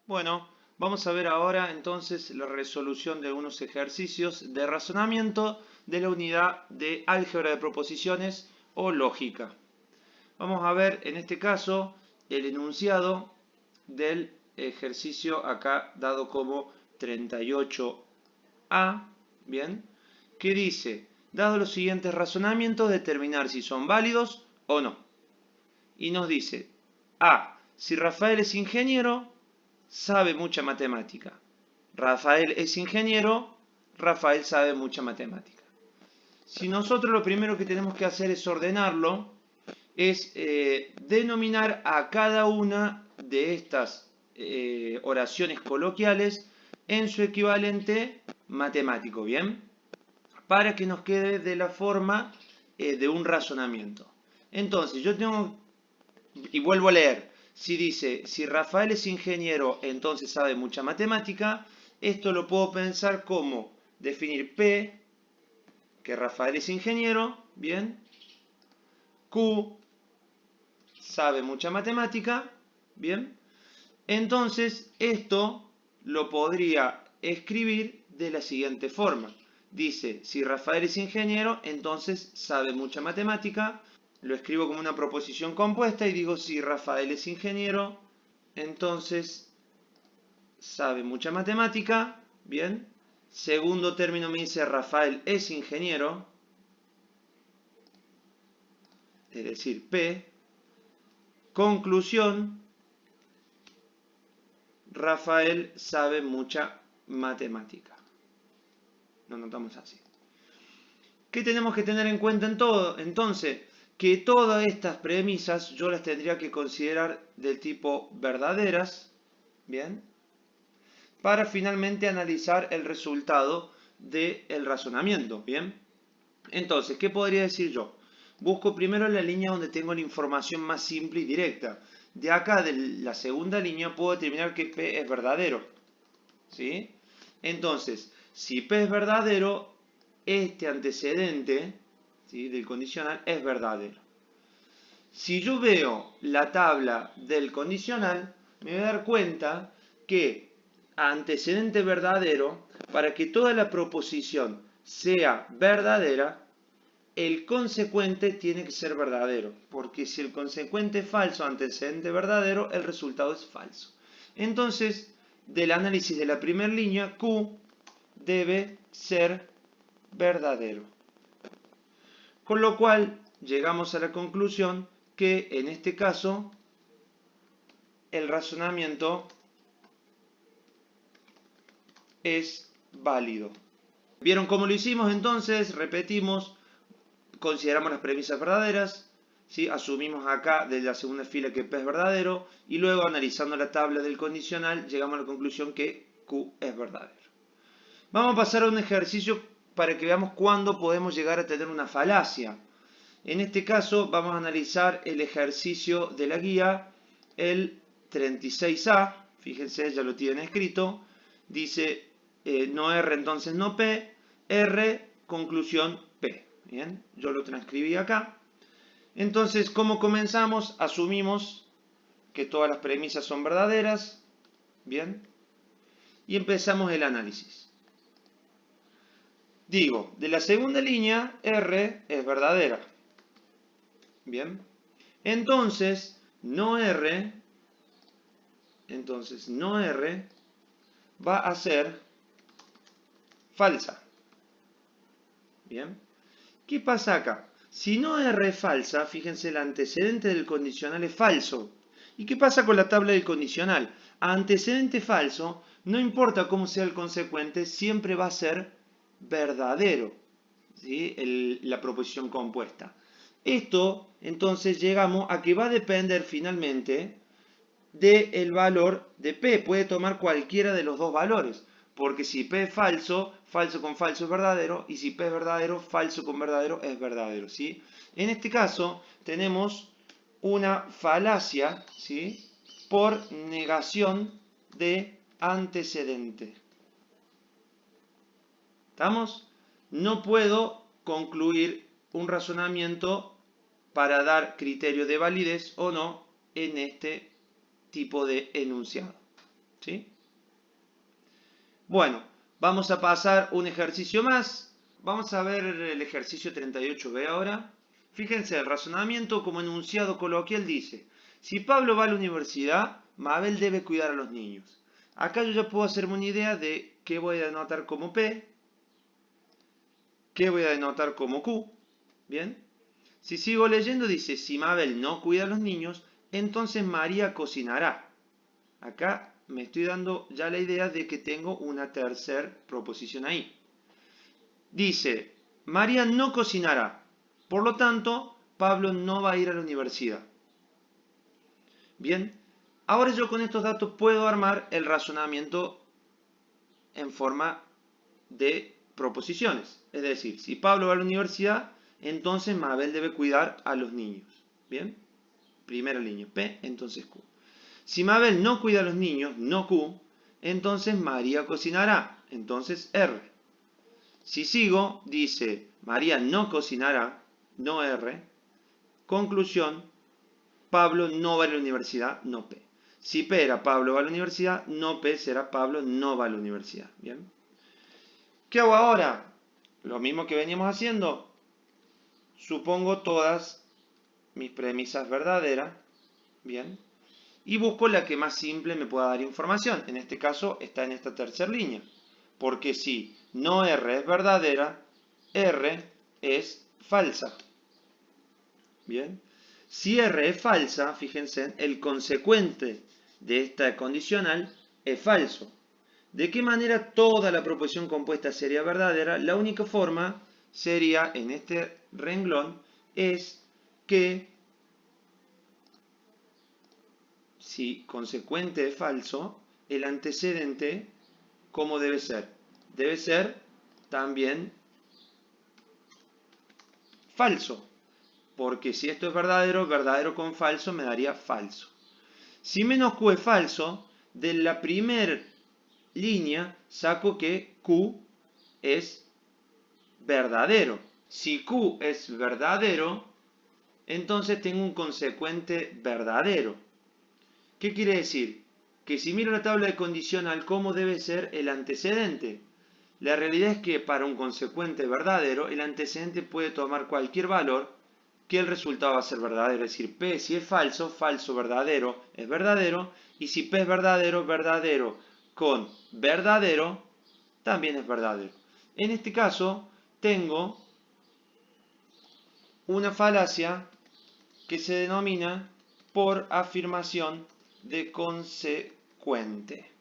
Bueno, vamos a ver ahora entonces la resolución de algunos ejercicios de razonamiento de la unidad de álgebra de proposiciones o lógica. Vamos a ver en este caso el enunciado del ejercicio acá dado como 38A, ¿bien? Que dice, dado los siguientes razonamientos, determinar si son válidos o no. Y nos dice, A, si Rafael es ingeniero, sabe mucha matemática. Rafael es ingeniero, Rafael sabe mucha matemática. Si nosotros lo primero que tenemos que hacer es ordenarlo, es denominar a cada una de estas oraciones coloquiales en su equivalente matemático, ¿bien? Para que nos quede de la forma de un razonamiento. Entonces, yo tengo, y vuelvo a leer, si dice, si Rafael es ingeniero, entonces sabe mucha matemática, esto lo puedo pensar como definir P, que Rafael es ingeniero, ¿bien? Q, sabe mucha matemática, ¿bien? Entonces, esto lo podría escribir de la siguiente forma. Dice, si Rafael es ingeniero, entonces sabe mucha matemática. Lo escribo como una proposición compuesta y digo, si Rafael es ingeniero, entonces sabe mucha matemática. Bien. Segundo término me dice, Rafael es ingeniero, es decir, P. Conclusión, Rafael sabe mucha matemática. Lo notamos así. ¿Qué tenemos que tener en cuenta en todo? Entonces, que todas estas premisas yo las tendría que considerar del tipo verdaderas, ¿bien? Para finalmente analizar el resultado del razonamiento, ¿bien? Entonces, ¿qué podría decir yo? Busco primero la línea donde tengo la información más simple y directa. De acá, de la segunda línea, puedo determinar que P es verdadero, ¿sí? Entonces, si P es verdadero, este antecedente, ¿sí?, del condicional es verdadero. Si yo veo la tabla del condicional, me voy a dar cuenta que antecedente verdadero, para que toda la proposición sea verdadera, el consecuente tiene que ser verdadero, porque si el consecuente es falso, antecedente verdadero, el resultado es falso. Entonces, del análisis de la primera línea, Q debe ser verdadero. Con lo cual, llegamos a la conclusión que en este caso el razonamiento es válido. ¿Vieron cómo lo hicimos entonces? Repetimos, consideramos las premisas verdaderas, ¿sí? Asumimos acá desde la segunda fila que P es verdadero y luego analizando la tabla del condicional llegamos a la conclusión que Q es verdadero. Vamos a pasar a un ejercicio para que veamos cuándo podemos llegar a tener una falacia. En este caso vamos a analizar el ejercicio de la guía, el 36A, fíjense, ya lo tienen escrito, dice no R entonces no P, R conclusión P. Bien, yo lo transcribí acá. Entonces, ¿cómo comenzamos? Asumimos que todas las premisas son verdaderas, bien, y empezamos el análisis. Digo, de la segunda línea, R es verdadera. Bien. Entonces, no R va a ser falsa. Bien. ¿Qué pasa acá? Si no R es falsa, fíjense, el antecedente del condicional es falso. ¿Y qué pasa con la tabla del condicional? Antecedente falso, no importa cómo sea el consecuente, siempre va a ser verdadero, ¿sí?, la proposición compuesta. Esto, entonces, llegamos a que va a depender finalmente del valor de P. Puede tomar cualquiera de los dos valores, porque si P es falso, falso con falso es verdadero, y si P es verdadero, falso con verdadero es verdadero, ¿sí? En este caso, tenemos una falacia, ¿sí?, por negación de antecedente. ¿Estamos? No puedo concluir un razonamiento para dar criterio de validez o no en este tipo de enunciado. ¿Sí? Bueno, vamos a pasar un ejercicio más. Vamos a ver el ejercicio 38b ahora. Fíjense, el razonamiento como enunciado coloquial dice, si Pablo va a la universidad, Mabel debe cuidar a los niños. Acá yo ya puedo hacerme una idea de qué voy a denotar como P, qué voy a denotar como Q. ¿Bien? Si sigo leyendo dice, si Mabel no cuida a los niños, entonces María cocinará. Acá me estoy dando ya la idea de que tengo una tercera proposición ahí. Dice, María no cocinará. Por lo tanto, Pablo no va a ir a la universidad. Bien, ahora yo con estos datos puedo armar el razonamiento en forma de proposiciones. Es decir, si Pablo va a la universidad, entonces Mabel debe cuidar a los niños. Bien, primera línea, P, entonces Q. Si Mabel no cuida a los niños, no Q, entonces María cocinará, entonces R. Si sigo, dice María no cocinará, no R. Conclusión, Pablo no va a la universidad, no P. Si P era Pablo va a la universidad, no P será Pablo no va a la universidad. ¿Bien? ¿Qué hago ahora? Lo mismo que veníamos haciendo. Supongo todas mis premisas verdaderas. Bien. Y busco la que más simple me pueda dar información. En este caso está en esta tercera línea. Porque si no R es verdadera, R es falsa. Bien. Si R es falsa, fíjense, el consecuente de esta condicional es falso. ¿De qué manera toda la proposición compuesta sería verdadera? La única forma sería, en este renglón, es que si consecuente es falso, el antecedente, ¿cómo debe ser? Debe ser también falso. Porque si esto es verdadero, verdadero con falso me daría falso. Si menos Q es falso, de la primera línea saco que Q es verdadero. Si Q es verdadero, entonces tengo un consecuente verdadero. ¿Qué quiere decir? Que si miro la tabla de condicional, ¿cómo debe ser el antecedente? La realidad es que para un consecuente verdadero, el antecedente puede tomar cualquier valor que el resultado va a ser verdadero. Es decir, P si es falso, falso, verdadero, es verdadero. Y si P es verdadero, verdadero con verdadero, también es verdadero. En este caso, tengo una falacia que se denomina por afirmación de consecuente.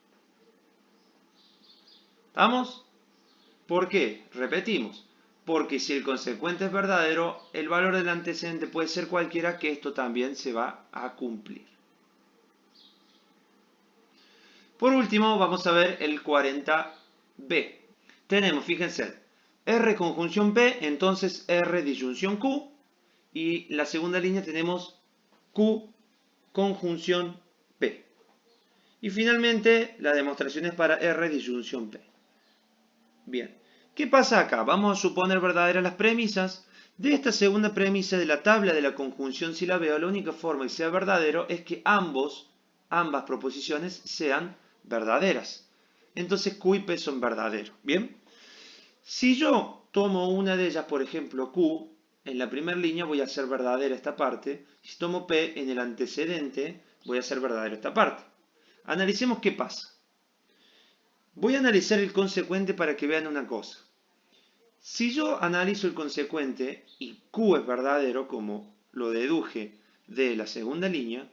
¿Estamos? ¿Por qué? Repetimos. Porque si el consecuente es verdadero, el valor del antecedente puede ser cualquiera, que esto también se va a cumplir. Por último, vamos a ver el 40b. Tenemos, fíjense, R conjunción P, entonces R disyunción Q. Y la segunda línea tenemos Q conjunción P. Y finalmente, la demostración es para R disyunción P. Bien, ¿qué pasa acá? Vamos a suponer verdaderas las premisas. De esta segunda premisa de la tabla de la conjunción si la veo, la única forma que sea verdadero es que ambas proposiciones sean verdaderas. Entonces Q y P son verdaderos. Bien, si yo tomo una de ellas, por ejemplo Q, en la primera línea voy a hacer verdadera esta parte. Si tomo P en el antecedente, voy a hacer verdadera esta parte. Analicemos qué pasa. Voy a analizar el consecuente para que vean una cosa. Si yo analizo el consecuente y Q es verdadero, como lo deduje de la segunda línea,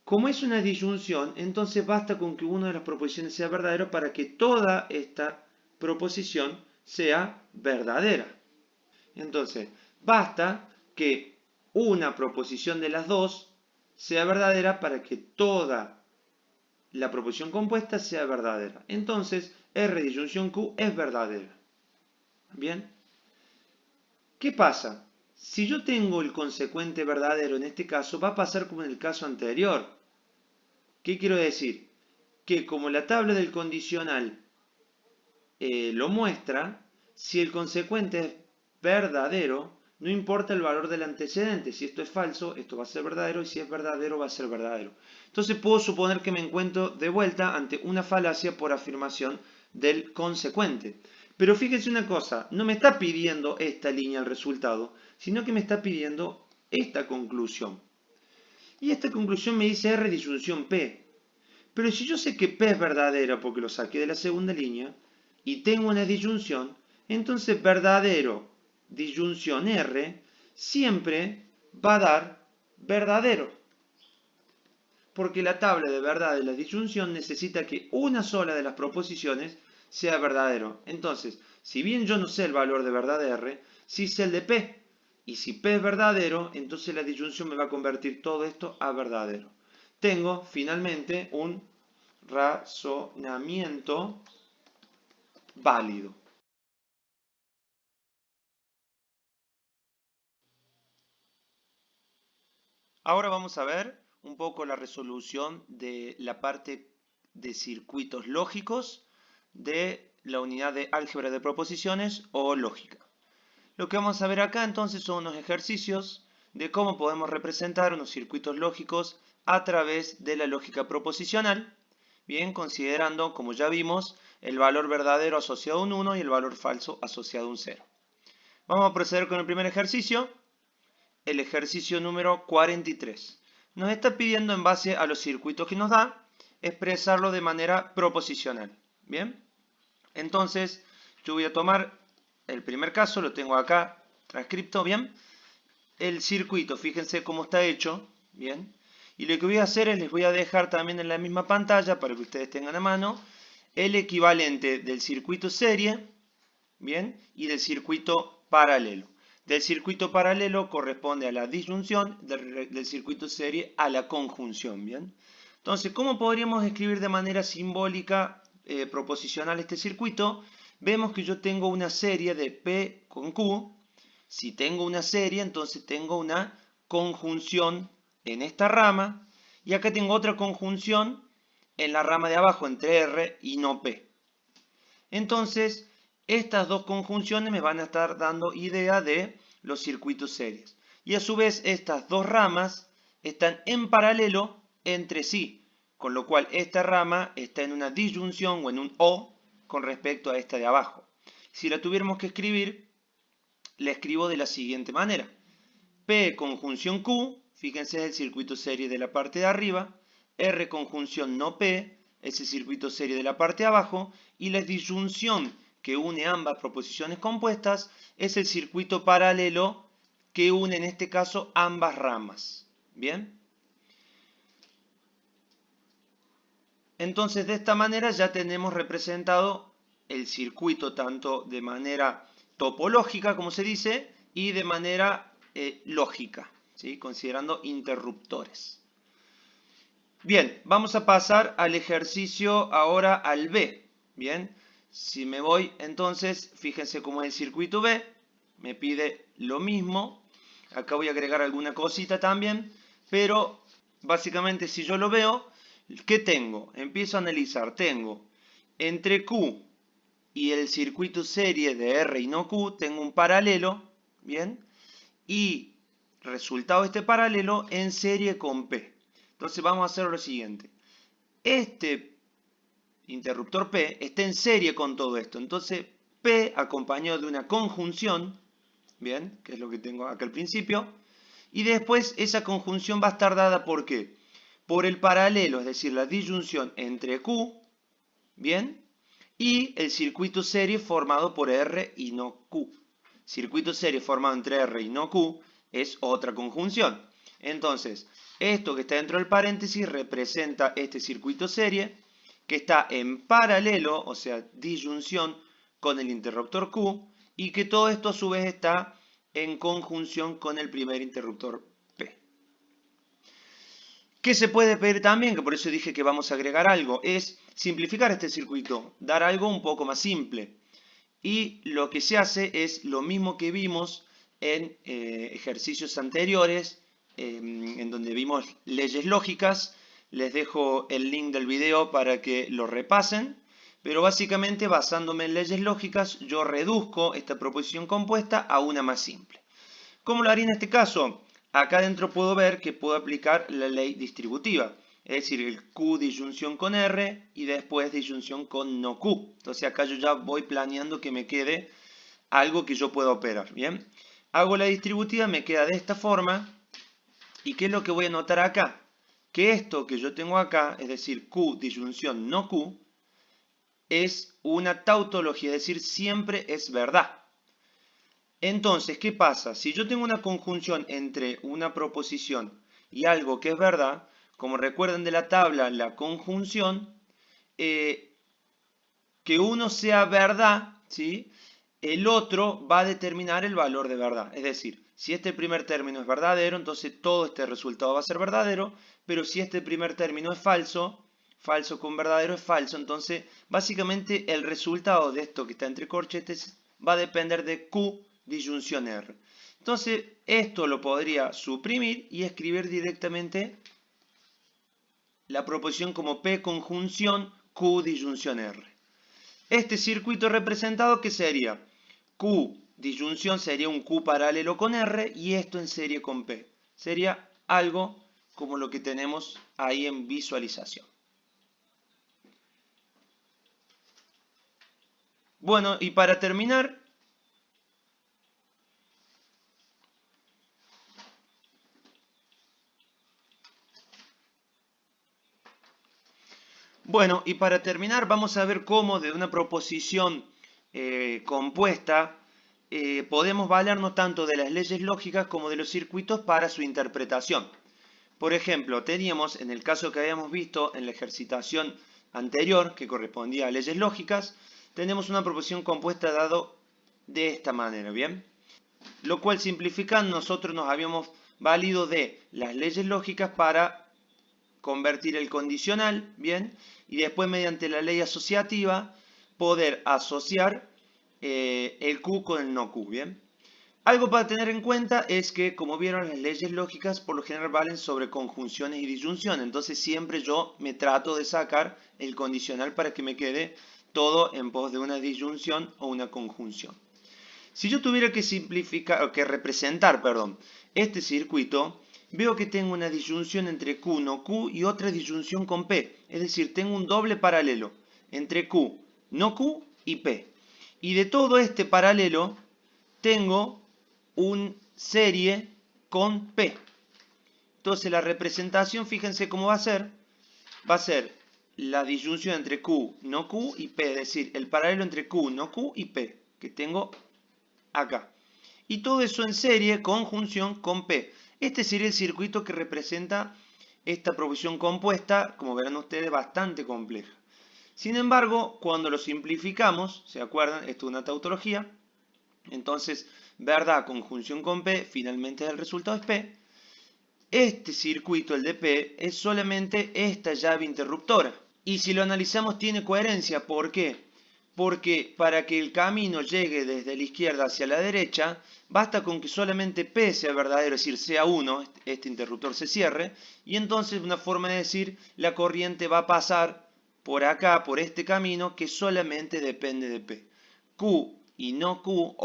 como es una disyunción, entonces basta con que una de las proposiciones sea verdadera para que toda esta proposición sea verdadera. Entonces, basta que una proposición de las dos sea verdadera para que toda la proposición compuesta sea verdadera. Entonces, R disyunción Q es verdadera. ¿Bien? ¿Qué pasa? Si yo tengo el consecuente verdadero en este caso, va a pasar como en el caso anterior. ¿Qué quiero decir? Que como la tabla del condicional lo muestra, si el consecuente es verdadero, No importa el valor del antecedente, si esto es falso, esto va a ser verdadero, y si es verdadero, va a ser verdadero. Entonces puedo suponer que me encuentro de vuelta ante una falacia por afirmación del consecuente. Pero fíjense una cosa, no me está pidiendo esta línea el resultado, sino que me está pidiendo esta conclusión. Y esta conclusión me dice R disyunción P. Pero si yo sé que P es verdadera porque lo saqué de la segunda línea, y tengo una disyunción, entonces verdadero disyunción R siempre va a dar verdadero. Porque la tabla de verdad de la disyunción necesita que una sola de las proposiciones sea verdadero. Entonces, si bien yo no sé el valor de verdad de R, sí sé el de P. Y si P es verdadero, entonces la disyunción me va a convertir todo esto a verdadero. Tengo finalmente un razonamiento válido. Ahora vamos a ver un poco la resolución de la parte de circuitos lógicos de la unidad de álgebra de proposiciones o lógica. Lo que vamos a ver acá entonces son unos ejercicios de cómo podemos representar unos circuitos lógicos a través de la lógica proposicional, bien, considerando, como ya vimos, el valor verdadero asociado a un 1 y el valor falso asociado a un 0. Vamos a proceder con el primer ejercicio, el ejercicio número 43. Nos está pidiendo, en base a los circuitos que nos da, expresarlo de manera proposicional. Bien, entonces yo voy a tomar el primer caso, lo tengo acá transcripto, bien. El circuito, fíjense cómo está hecho, bien. Y lo que voy a hacer es, les voy a dejar también en la misma pantalla, para que ustedes tengan a mano, el equivalente del circuito serie, bien, y del circuito paralelo. Del circuito paralelo corresponde a la disyunción, del circuito serie a la conjunción, bien. Entonces, ¿cómo podríamos escribir de manera simbólica, proposicional este circuito? Vemos que yo tengo una serie de P con Q. Si tengo una serie, entonces tengo una conjunción en esta rama. Y acá tengo otra conjunción en la rama de abajo entre R y no P. Entonces, estas dos conjunciones me van a estar dando idea de los circuitos series. Y a su vez, estas dos ramas están en paralelo entre sí, con lo cual esta rama está en una disyunción o en un O con respecto a esta de abajo. Si la tuviéramos que escribir, la escribo de la siguiente manera. P conjunción Q, fíjense, es el circuito serie de la parte de arriba. R conjunción no P, es el circuito serie de la parte de abajo. Y la disyunción que une ambas proposiciones compuestas es el circuito paralelo que une en este caso ambas ramas. ¿Bien? Entonces de esta manera ya tenemos representado el circuito tanto de manera topológica, como se dice, y de manera lógica, ¿sí? Considerando interruptores. Bien, vamos a pasar al ejercicio ahora al B. Bien, si me voy entonces, fíjense cómo es el circuito B, me pide lo mismo. Acá voy a agregar alguna cosita también, pero básicamente si yo lo veo, ¿qué tengo? Empiezo a analizar, tengo entre Q y el circuito serie de R y no Q, tengo un paralelo, ¿bien? Y resultado de este paralelo en serie con P. Entonces vamos a hacer lo siguiente. Este interruptor P está en serie con todo esto. Entonces P acompañado de una conjunción, ¿bien? Que es lo que tengo acá al principio. Y después esa conjunción va a estar dada ¿por qué? Por el paralelo, es decir, la disyunción entre Q, ¿bien? Y el circuito serie formado por R y no Q. Circuito serie formado entre R y no Q es otra conjunción. Entonces, esto que está dentro del paréntesis representa este circuito serie que está en paralelo, o sea, disyunción con el interruptor Q, y que todo esto a su vez está en conjunción con el primer interruptor P. ¿Qué se puede pedir también? Que por eso dije que vamos a agregar algo. Es simplificar este circuito, dar algo un poco más simple. Y lo que se hace es lo mismo que vimos en ejercicios anteriores, en donde vimos leyes lógicas. Les dejo el link del video para que lo repasen. Pero básicamente, basándome en leyes lógicas, yo reduzco esta proposición compuesta a una más simple. ¿Cómo lo haría en este caso? Acá adentro puedo ver que puedo aplicar la ley distributiva. Es decir, el Q disyunción con R y después disyunción con no Q. Entonces acá yo ya voy planeando que me quede algo que yo pueda operar. Bien, hago la distributiva, me queda de esta forma. ¿Y qué es lo que voy a notar acá? Que esto que yo tengo acá, es decir, Q disyunción no Q, es una tautología, es decir, siempre es verdad. Entonces, ¿qué pasa? Si yo tengo una conjunción entre una proposición y algo que es verdad, como recuerdan de la tabla, la conjunción, que uno sea verdad, ¿sí? El otro va a determinar el valor de verdad. Es decir, si este primer término es verdadero, entonces todo este resultado va a ser verdadero, pero si este primer término es falso, falso con verdadero es falso, entonces básicamente el resultado de esto que está entre corchetes va a depender de Q disyunción R. Entonces esto lo podría suprimir y escribir directamente la proposición como P conjunción Q disyunción R. Este circuito representado, ¿qué sería? Q disyunción sería un Q paralelo con R y esto en serie con P. Sería algo como lo que tenemos ahí en visualización. Bueno, y para terminar, vamos a ver cómo de una proposición compuesta podemos valernos tanto de las leyes lógicas como de los circuitos para su interpretación. Por ejemplo, teníamos, en el caso que habíamos visto en la ejercitación anterior, que correspondía a leyes lógicas, tenemos una proposición compuesta dado de esta manera, ¿bien? Lo cual simplificando, nosotros nos habíamos valido de las leyes lógicas para convertir el condicional, ¿bien? Y después mediante la ley asociativa poder asociar el Q con el no Q, ¿bien? Algo para tener en cuenta es que, como vieron, las leyes lógicas por lo general valen sobre conjunciones y disyunciones. Entonces siempre yo me trato de sacar el condicional para que me quede todo en pos de una disyunción o una conjunción. Si yo tuviera que simplificar, o que representar, perdón, este circuito, veo que tengo una disyunción entre Q, no Q y otra disyunción con P. Es decir, tengo un doble paralelo entre Q, no Q y P. Y de todo este paralelo tengo una serie con P. Entonces la representación, fíjense cómo va a ser. Va a ser la disyunción entre Q, no Q y P. Es decir, el paralelo entre Q, no Q y P, que tengo acá. Y todo eso en serie, conjunción con P. Este sería el circuito que representa esta proposición compuesta, como verán ustedes, bastante compleja. Sin embargo, cuando lo simplificamos, ¿se acuerdan? Esto es una tautología. Entonces, verdad, conjunción con P, finalmente el resultado es P. Este circuito, el de P, es solamente esta llave interruptora. Y si lo analizamos tiene coherencia. ¿Por qué? Porque para que el camino llegue desde la izquierda hacia la derecha, basta con que solamente P sea verdadero, es decir, sea 1, este interruptor se cierre, y entonces una forma de decir, la corriente va a pasar por acá, por este camino, que solamente depende de P. Q y no Q,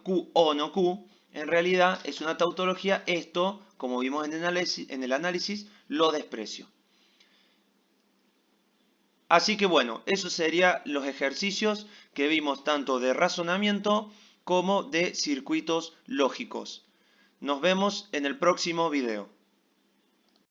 Q o no Q, en realidad es una tautología. Esto, como vimos en el análisis, lo desprecio. Así que bueno, esos serían los ejercicios que vimos tanto de razonamiento como de circuitos lógicos. Nos vemos en el próximo video.